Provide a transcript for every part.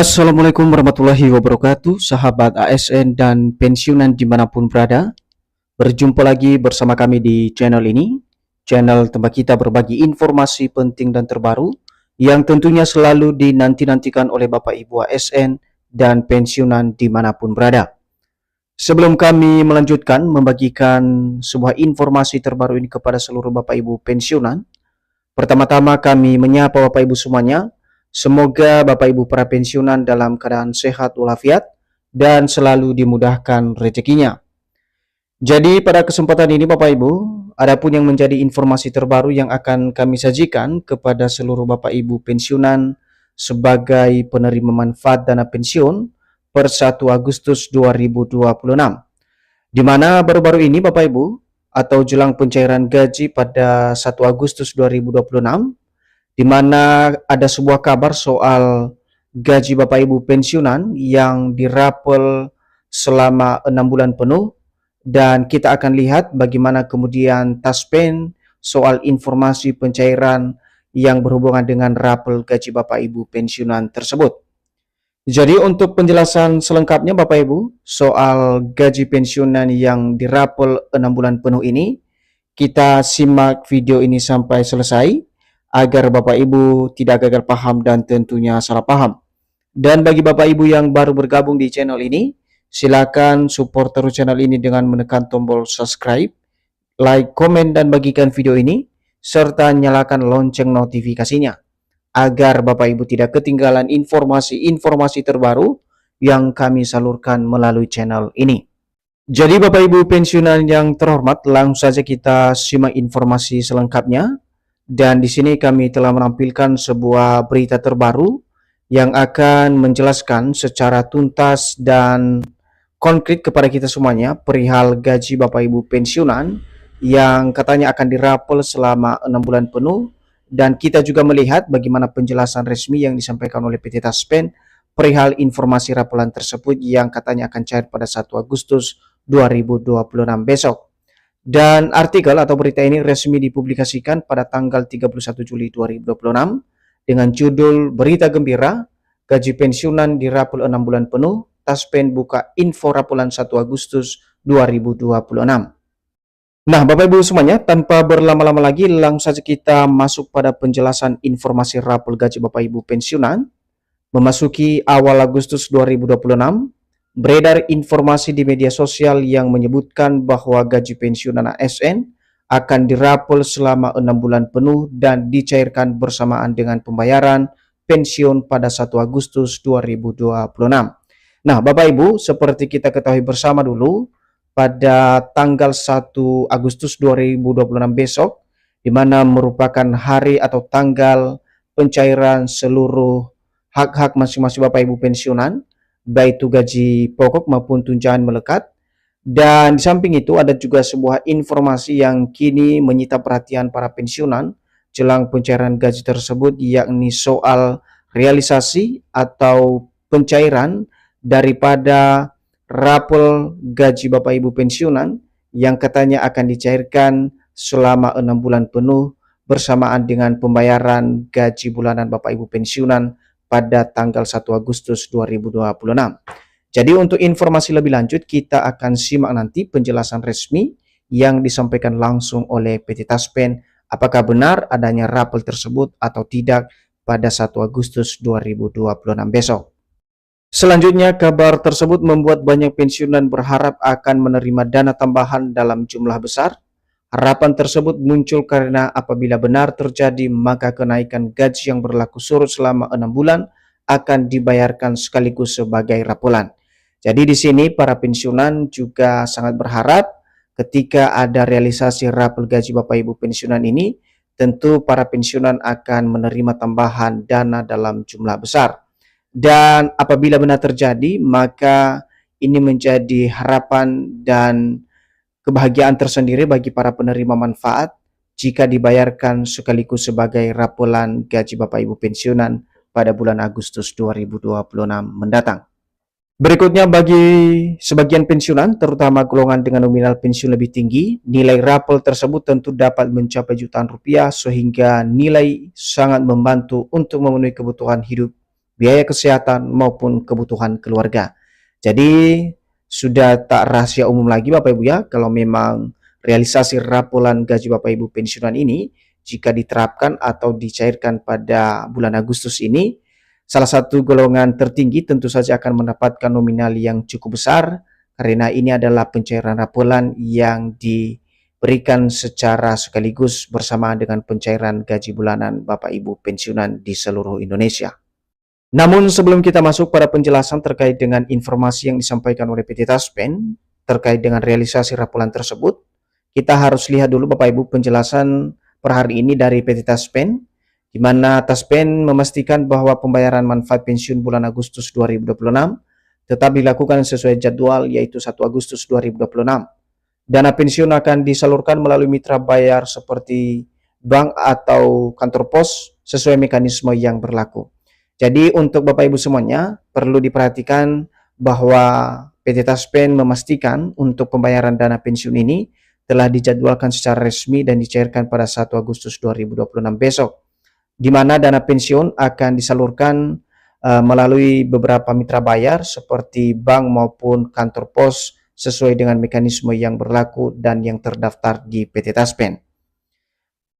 Assalamualaikum warahmatullahi wabarakatuh, sahabat ASN dan pensiunan dimanapun berada. Berjumpa lagi bersama kami di channel ini, channel tempat kita berbagi informasi penting dan terbaru yang tentunya selalu dinanti-nantikan oleh Bapak Ibu ASN dan pensiunan dimanapun berada. Sebelum kami melanjutkan membagikan sebuah informasi terbaru ini kepada seluruh Bapak Ibu pensiunan, pertama-tama kami menyapa Bapak Ibu semuanya. Semoga Bapak Ibu para pensiunan dalam keadaan sehat walafiat dan selalu dimudahkan rezekinya. Jadi pada kesempatan ini Bapak Ibu, adapun yang menjadi informasi terbaru yang akan kami sajikan kepada seluruh Bapak Ibu pensiunan sebagai penerima manfaat dana pensiun per 1 Agustus 2026. Di mana baru-baru ini Bapak Ibu, atau jelang pencairan gaji pada 1 Agustus 2026, di mana ada sebuah kabar soal gaji Bapak Ibu pensiunan yang dirapel selama 6 bulan penuh, dan kita akan lihat bagaimana kemudian taspen soal informasi pencairan yang berhubungan dengan rapel gaji Bapak Ibu pensiunan tersebut. Jadi untuk penjelasan selengkapnya Bapak Ibu soal gaji pensiunan yang dirapel 6 bulan penuh ini, kita simak video ini sampai selesai agar Bapak Ibu tidak gagal paham dan tentunya salah paham. Dan bagi Bapak Ibu yang baru bergabung di channel ini, silakan support terus channel ini dengan menekan tombol subscribe, like, komen, dan bagikan video ini, serta nyalakan lonceng notifikasinya, agar Bapak Ibu tidak ketinggalan informasi-informasi terbaru yang kami salurkan melalui channel ini. Jadi Bapak Ibu pensiunan yang terhormat, langsung saja kita simak informasi selengkapnya. Dan di sini kami telah menampilkan sebuah berita terbaru yang akan menjelaskan secara tuntas dan konkret kepada kita semuanya perihal gaji Bapak Ibu pensiunan yang katanya akan dirapel selama 6 bulan penuh. Dan kita juga melihat bagaimana penjelasan resmi yang disampaikan oleh PT Taspen perihal informasi rapelan tersebut yang katanya akan cair pada 1 Agustus 2026 besok. Dan artikel atau berita ini resmi dipublikasikan pada tanggal 31 Juli 2026 dengan judul Berita Gembira, Gaji Pensiunan dirapel 6 bulan penuh, Taspen buka info rapelan 1 Agustus 2026. Nah Bapak Ibu semuanya, tanpa berlama-lama lagi langsung saja kita masuk pada penjelasan informasi rapel gaji Bapak Ibu pensiunan. Memasuki awal Agustus 2026, beredar informasi di media sosial yang menyebutkan bahwa gaji pensiunan ASN akan dirapel selama 6 bulan penuh dan dicairkan bersamaan dengan pembayaran pensiun pada 1 Agustus 2026. Nah Bapak Ibu, seperti kita ketahui bersama dulu, pada tanggal 1 Agustus 2026 besok, di mana merupakan hari atau tanggal pencairan seluruh hak-hak masing-masing Bapak Ibu pensiunan, baik itu gaji pokok maupun tunjangan melekat. Dan di samping itu ada juga sebuah informasi yang kini menyita perhatian para pensiunan jelang pencairan gaji tersebut, yakni soal realisasi atau pencairan daripada rapel gaji Bapak Ibu pensiunan yang katanya akan dicairkan selama 6 bulan penuh bersamaan dengan pembayaran gaji bulanan Bapak Ibu pensiunan pada tanggal 1 Agustus 2026. Jadi untuk informasi lebih lanjut kita akan simak nanti penjelasan resmi yang disampaikan langsung oleh PT Taspen apakah benar adanya rapel tersebut atau tidak pada 1 Agustus 2026 besok. Selanjutnya kabar tersebut membuat banyak pensiunan berharap akan menerima dana tambahan dalam jumlah besar. Harapan tersebut muncul karena apabila benar terjadi maka kenaikan gaji yang berlaku surut selama 6 bulan akan dibayarkan sekaligus sebagai rapelan. Jadi di sini para pensiunan juga sangat berharap ketika ada realisasi rapel gaji Bapak Ibu pensiunan ini, tentu para pensiunan akan menerima tambahan dana dalam jumlah besar. Dan apabila benar terjadi maka ini menjadi harapan dan kebahagiaan tersendiri bagi para penerima manfaat jika dibayarkan sekaligus sebagai rapelan gaji Bapak Ibu pensiunan pada bulan Agustus 2026 mendatang. Berikutnya bagi sebagian pensiunan, terutama golongan dengan nominal pensiun lebih tinggi, nilai rapel tersebut tentu dapat mencapai jutaan rupiah sehingga nilai sangat membantu untuk memenuhi kebutuhan hidup biaya kesehatan maupun kebutuhan keluarga. Jadi sudah tak rahasia umum lagi Bapak Ibu ya, kalau memang realisasi rapolan gaji Bapak Ibu pensiunan ini jika diterapkan atau dicairkan pada bulan Agustus ini, salah satu golongan tertinggi tentu saja akan mendapatkan nominal yang cukup besar karena ini adalah pencairan rapolan yang diberikan secara sekaligus bersamaan dengan pencairan gaji bulanan Bapak Ibu pensiunan di seluruh Indonesia. Namun sebelum kita masuk pada penjelasan terkait dengan informasi yang disampaikan oleh PT Taspen terkait dengan realisasi rapolan tersebut, kita harus lihat dulu Bapak Ibu penjelasan per hari ini dari PT Taspen, di mana Taspen memastikan bahwa pembayaran manfaat pensiun bulan Agustus 2026 tetap dilakukan sesuai jadwal yaitu 1 Agustus 2026. Dana pensiun akan disalurkan melalui mitra bayar seperti bank atau kantor pos sesuai mekanisme yang berlaku. Jadi untuk Bapak Ibu semuanya perlu diperhatikan bahwa PT Taspen memastikan untuk pembayaran dana pensiun ini telah dijadwalkan secara resmi dan dicairkan pada 1 Agustus 2026 besok, di mana dana pensiun akan disalurkan melalui beberapa mitra bayar seperti bank maupun kantor pos sesuai dengan mekanisme yang berlaku dan yang terdaftar di PT Taspen.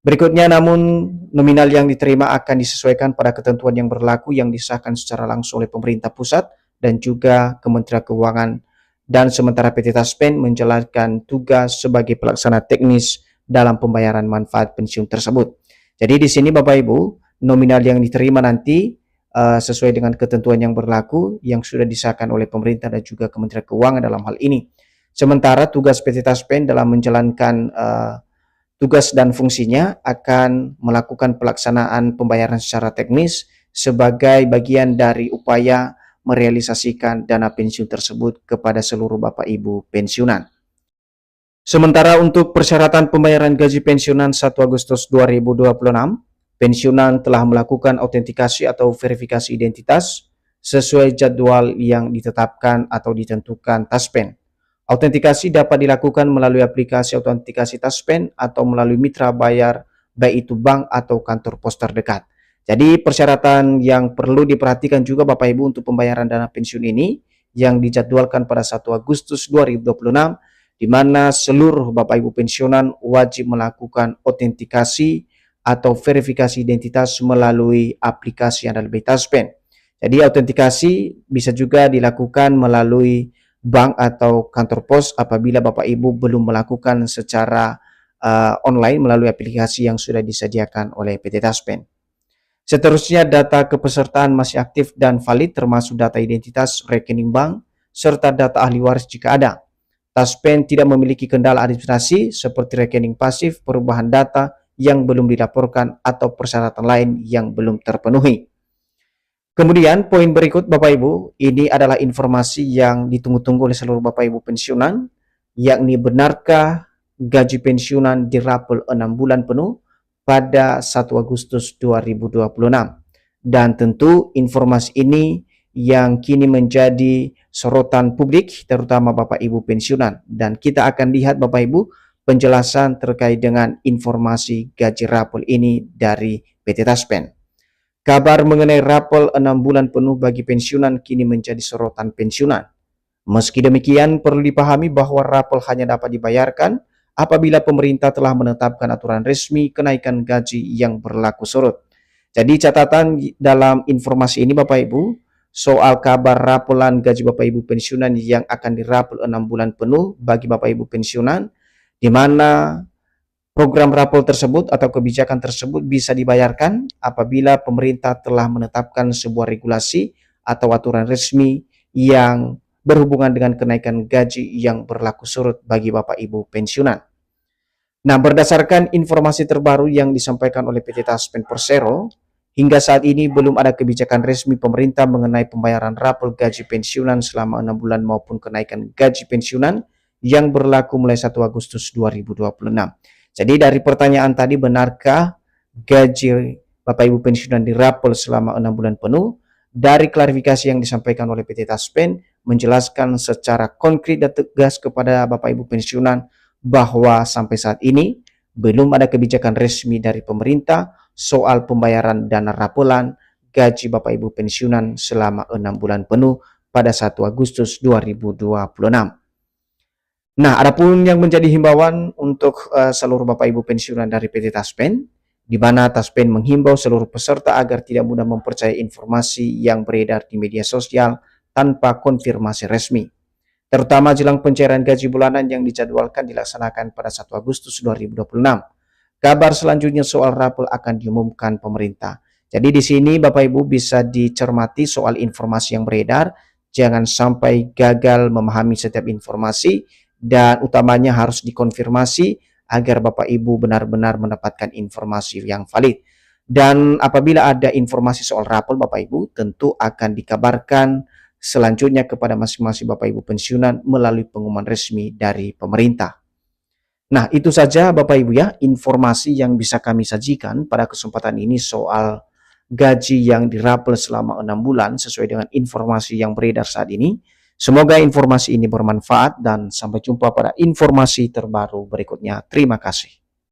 Berikutnya, namun nominal yang diterima akan disesuaikan pada ketentuan yang berlaku yang disahkan secara langsung oleh pemerintah pusat dan juga Kementerian Keuangan, dan sementara PT Taspen menjalankan tugas sebagai pelaksana teknis dalam pembayaran manfaat pensiun tersebut. Jadi di sini Bapak Ibu, nominal yang diterima nanti sesuai dengan ketentuan yang berlaku yang sudah disahkan oleh pemerintah dan juga Kementerian Keuangan dalam hal ini. Sementara tugas PT Taspen dalam menjalankan tugas dan fungsinya akan melakukan pelaksanaan pembayaran secara teknis sebagai bagian dari upaya merealisasikan dana pensiun tersebut kepada seluruh Bapak Ibu pensiunan. Sementara untuk persyaratan pembayaran gaji pensiunan 1 Agustus 2026, pensiunan telah melakukan autentikasi atau verifikasi identitas sesuai jadwal yang ditetapkan atau ditentukan Taspen. Autentikasi dapat dilakukan melalui aplikasi autentikasi Taspen atau melalui mitra bayar, baik itu bank atau kantor pos terdekat. Jadi persyaratan yang perlu diperhatikan juga Bapak Ibu untuk pembayaran dana pensiun ini yang dijadwalkan pada 1 Agustus 2026, di mana seluruh Bapak Ibu pensiunan wajib melakukan autentikasi atau verifikasi identitas melalui aplikasi yang ada di Taspen. Jadi autentikasi bisa juga dilakukan melalui bank atau kantor pos apabila Bapak Ibu belum melakukan secara online melalui aplikasi yang sudah disediakan oleh PT Taspen. Seterusnya, data kepesertaan masih aktif dan valid termasuk data identitas rekening bank serta data ahli waris jika ada. Taspen tidak memiliki kendala administrasi seperti rekening pasif, perubahan data yang belum dilaporkan atau persyaratan lain yang belum terpenuhi. Kemudian poin berikut Bapak Ibu, ini adalah informasi yang ditunggu-tunggu oleh seluruh Bapak Ibu pensiunan, yakni benarkah gaji pensiunan dirapel 6 bulan penuh pada 1 Agustus 2026. Dan tentu informasi ini yang kini menjadi sorotan publik terutama Bapak Ibu pensiunan, dan kita akan lihat Bapak Ibu penjelasan terkait dengan informasi gaji rapel ini dari PT Taspen. Kabar mengenai rapel 6 bulan penuh bagi pensiunan kini menjadi sorotan pensiunan. Meski demikian, perlu dipahami bahwa rapel hanya dapat dibayarkan apabila pemerintah telah menetapkan aturan resmi kenaikan gaji yang berlaku surut. Jadi catatan dalam informasi ini Bapak Ibu, soal kabar rapelan gaji Bapak Ibu pensiunan yang akan dirapel 6 bulan penuh bagi Bapak Ibu pensiunan, di mana program rapel tersebut atau kebijakan tersebut bisa dibayarkan apabila pemerintah telah menetapkan sebuah regulasi atau aturan resmi yang berhubungan dengan kenaikan gaji yang berlaku surut bagi Bapak Ibu pensiunan. Nah, berdasarkan informasi terbaru yang disampaikan oleh PT Taspen Persero, hingga saat ini belum ada kebijakan resmi pemerintah mengenai pembayaran rapel gaji pensiunan selama 6 bulan maupun kenaikan gaji pensiunan yang berlaku mulai 1 Agustus 2026. Jadi dari pertanyaan tadi, benarkah gaji Bapak Ibu pensiunan dirapel selama 6 bulan penuh? Dari klarifikasi yang disampaikan oleh PT Taspen menjelaskan secara konkret dan tegas kepada Bapak Ibu pensiunan bahwa sampai saat ini belum ada kebijakan resmi dari pemerintah soal pembayaran dana rapelan gaji Bapak Ibu pensiunan selama 6 bulan penuh pada 1 Agustus 2026. Nah, adapun yang menjadi himbauan untuk seluruh Bapak Ibu pensiunan dari PT Taspen, di mana Taspen menghimbau seluruh peserta agar tidak mudah mempercayai informasi yang beredar di media sosial tanpa konfirmasi resmi, terutama jelang pencairan gaji bulanan yang dijadwalkan dilaksanakan pada 1 Agustus 2026. Kabar selanjutnya soal rapel akan diumumkan pemerintah. Jadi di sini Bapak Ibu bisa dicermati soal informasi yang beredar, jangan sampai gagal memahami setiap informasi, dan utamanya harus dikonfirmasi agar Bapak Ibu benar-benar mendapatkan informasi yang valid. Dan apabila ada informasi soal rapel Bapak Ibu, tentu akan dikabarkan selanjutnya kepada masing-masing Bapak Ibu pensiunan melalui pengumuman resmi dari pemerintah. Nah, itu saja Bapak Ibu ya, informasi yang bisa kami sajikan pada kesempatan ini soal gaji yang dirapel selama 6 bulan sesuai dengan informasi yang beredar saat ini. Semoga informasi ini bermanfaat dan sampai jumpa pada informasi terbaru berikutnya. Terima kasih.